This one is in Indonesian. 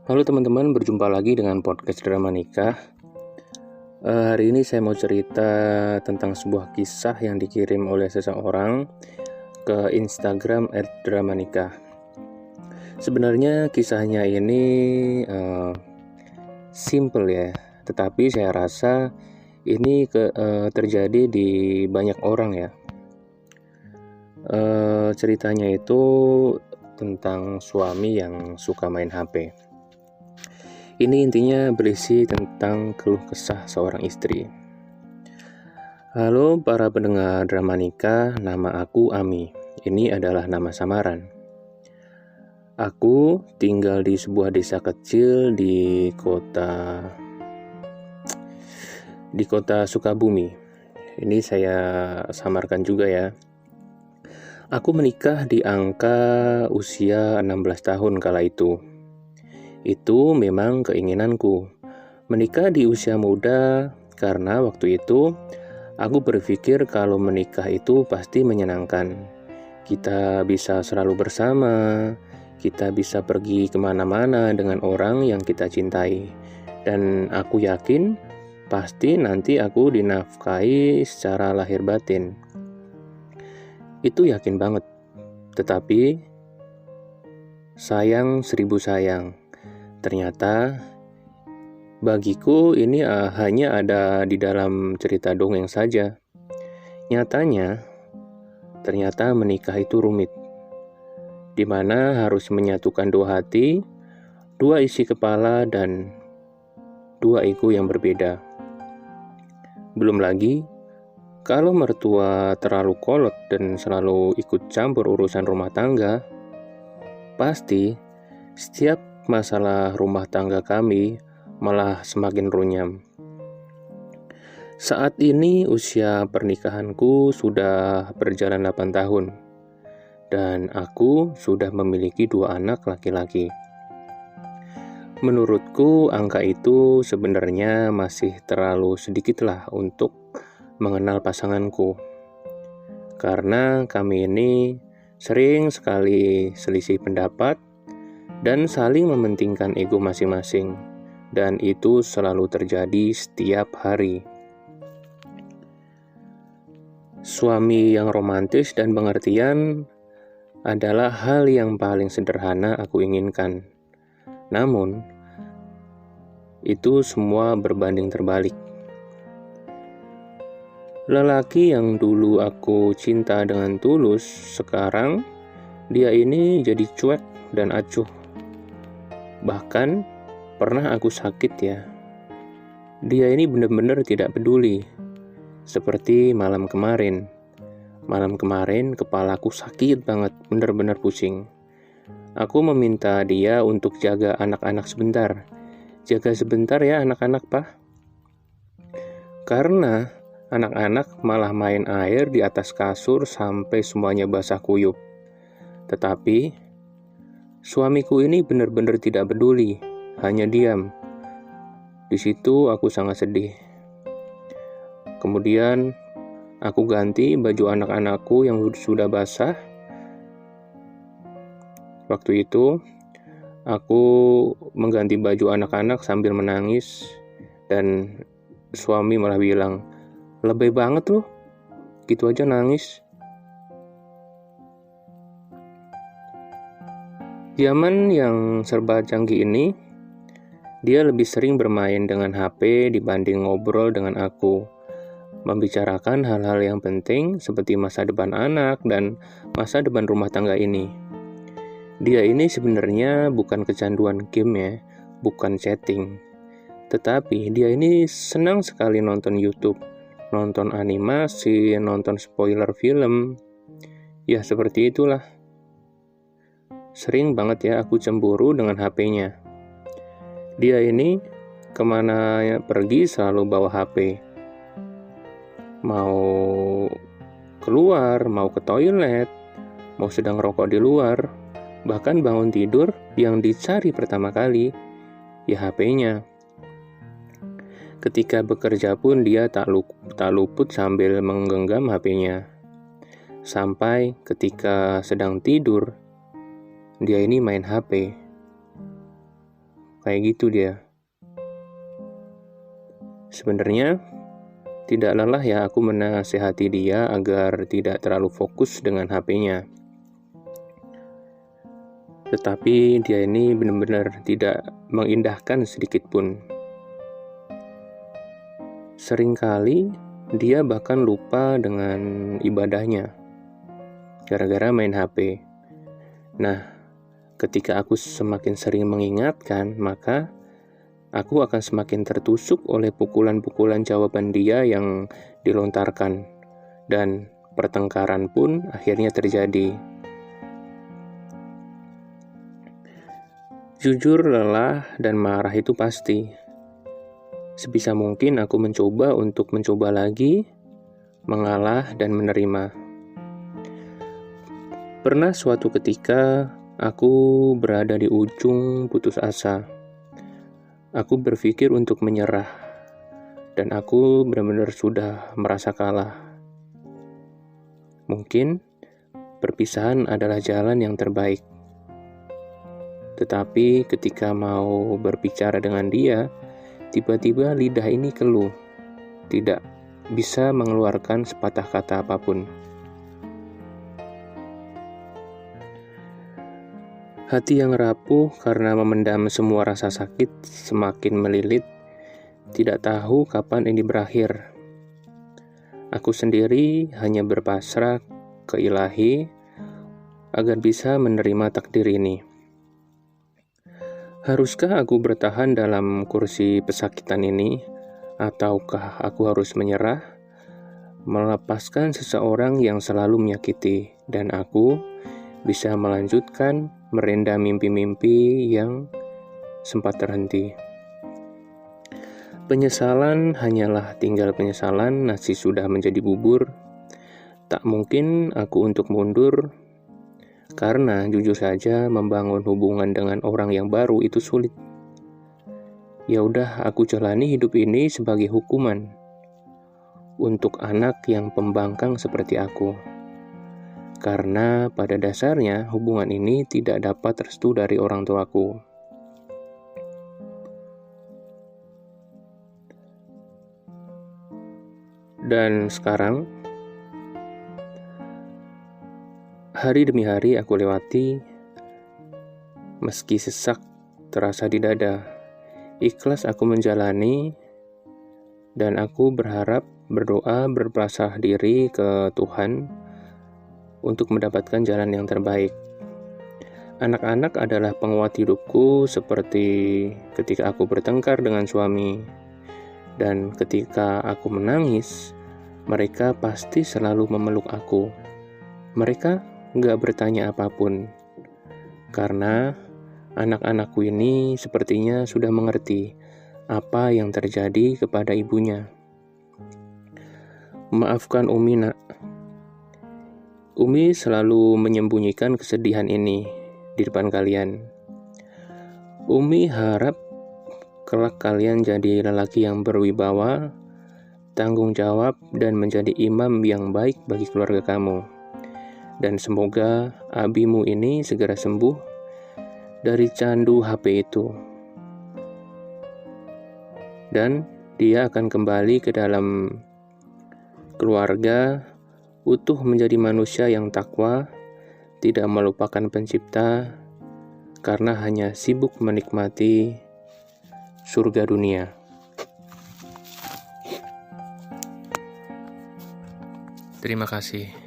Halo teman-teman, berjumpa lagi dengan podcast Drama Nikah. Hari ini saya mau cerita tentang sebuah kisah yang dikirim oleh seseorang ke Instagram @dramanikah. Sebenarnya kisahnya ini simple ya, tetapi saya rasa ini terjadi di banyak orang ya. Ceritanya itu tentang suami yang suka main HP. Ini intinya berisi tentang keluh kesah seorang istri. Halo para pendengar Drama Nikah, nama aku Ami. Ini adalah nama samaran. Aku tinggal di sebuah desa kecil di kota Sukabumi. Ini saya samarkan juga ya. Aku menikah di angka usia 16 tahun kala itu. Itu memang keinginanku, menikah di usia muda, karena waktu itu aku berpikir kalau menikah itu pasti menyenangkan. Kita bisa selalu bersama, kita bisa pergi kemana-mana dengan orang yang kita cintai. Dan aku yakin pasti nanti aku dinafkahi secara lahir batin. Itu yakin banget. Tetapi sayang seribu sayang. Ternyata bagiku ini hanya ada di dalam cerita dongeng saja. Nyatanya, ternyata menikah itu rumit, di mana harus menyatukan dua hati, dua isi kepala, dan dua ego yang berbeda. Belum lagi, kalau mertua terlalu kolot dan selalu ikut campur urusan rumah tangga, pasti setiap masalah rumah tangga kami malah semakin runyam. Saat ini usia pernikahanku sudah berjalan 8 tahun dan aku sudah memiliki 2 anak laki-laki. Menurutku angka itu sebenarnya masih terlalu sedikitlah untuk mengenal pasanganku. Karena kami ini sering sekali selisih pendapat dan saling mementingkan ego masing-masing, dan itu selalu terjadi setiap hari. Suami yang romantis dan pengertian adalah hal yang paling sederhana aku inginkan. Namun, itu semua berbanding terbalik. Lelaki yang dulu aku cinta dengan tulus, sekarang dia ini jadi cuek dan acuh. Bahkan pernah aku sakit ya. Dia ini benar-benar tidak peduli. Seperti malam kemarin. Malam kemarin kepalaku sakit banget, benar-benar pusing. Aku meminta dia untuk jaga anak-anak sebentar. Jaga sebentar ya anak-anak, Pak. Karena anak-anak malah main air di atas kasur sampai semuanya basah kuyup. Tetapi suamiku ini benar-benar tidak peduli, hanya diam. Di situ aku sangat sedih. Kemudian aku ganti baju anak-anakku yang sudah basah. Waktu itu aku mengganti baju anak-anak sambil menangis dan suami malah bilang, "Lebay banget loh, gitu aja nangis." Zaman yang serba canggih ini, dia lebih sering bermain dengan HP dibanding ngobrol dengan aku, membicarakan hal-hal yang penting seperti masa depan anak dan masa depan rumah tangga ini. Dia ini sebenarnya bukan kecanduan game ya, bukan chatting. Tetapi dia ini senang sekali nonton YouTube, nonton animasi, nonton spoiler film. Ya seperti itulah. Sering banget ya aku cemburu dengan HP-nya. Dia ini kemana pergi selalu bawa HP. Mau keluar, mau ke toilet, mau sedang rokok di luar, bahkan bangun tidur yang dicari pertama kali, ya HP-nya. Ketika bekerja pun dia tak luput sambil menggenggam HP-nya. Sampai ketika sedang tidur, dia ini main HP. kayak gitu dia. Sebenarnya tidak lelah ya aku menasehati dia agar tidak terlalu fokus dengan HP-nya. Tetapi dia ini benar-benar tidak mengindahkan sedikit pun. Seringkali dia bahkan lupa dengan ibadahnya gara-gara main HP. Nah, ketika aku semakin sering mengingatkan, maka aku akan semakin tertusuk oleh pukulan-pukulan jawaban dia yang dilontarkan, dan pertengkaran pun akhirnya terjadi. Jujur, lelah dan marah itu pasti. Sebisa mungkin aku mencoba lagi, mengalah dan menerima. Pernah suatu ketika aku berada di ujung putus asa. Aku berpikir untuk menyerah, dan aku benar-benar sudah merasa kalah. Mungkin perpisahan adalah jalan yang terbaik. Tetapi ketika mau berbicara dengan dia, tiba-tiba lidah ini keluh, tidak bisa mengeluarkan sepatah kata apapun. Hati yang rapuh karena memendam semua rasa sakit semakin melilit, tidak tahu kapan ini berakhir. Aku sendiri hanya berpasrah ke Ilahi agar bisa menerima takdir ini. Haruskah aku bertahan dalam kursi pesakitan ini, ataukah aku harus menyerah, melepaskan seseorang yang selalu menyakiti, dan aku bisa melanjutkan merenda mimpi-mimpi yang sempat terhenti. Penyesalan hanyalah tinggal penyesalan, nasi sudah menjadi bubur. Tak mungkin aku untuk mundur, karena jujur saja membangun hubungan dengan orang yang baru itu sulit. Ya udah, aku jalani hidup ini sebagai hukuman untuk anak yang pembangkang seperti aku. Karena pada dasarnya hubungan ini tidak dapat restu dari orang tuaku. Dan sekarang, hari demi hari aku lewati, meski sesak terasa di dada. Ikhlas aku menjalani, dan aku berdoa, berpasrah diri ke Tuhan untuk mendapatkan jalan yang terbaik. Anak-anak adalah penguat hidupku, seperti ketika aku bertengkar dengan suami. Dan ketika aku menangis, mereka pasti selalu memeluk aku. Mereka gak bertanya apapun, karena anak-anakku ini sepertinya sudah mengerti apa yang terjadi kepada ibunya. Maafkan Umi, nak. Umi selalu menyembunyikan kesedihan ini di depan kalian. Umi harap kelak kalian jadi lelaki yang berwibawa, tanggung jawab, dan menjadi imam yang baik bagi keluarga kamu. Dan semoga abimu ini segera sembuh dari candu HP itu. Dan dia akan kembali ke dalam keluarga, utuh menjadi manusia yang takwa, tidak melupakan pencipta, karena hanya sibuk menikmati surga dunia. Terima kasih.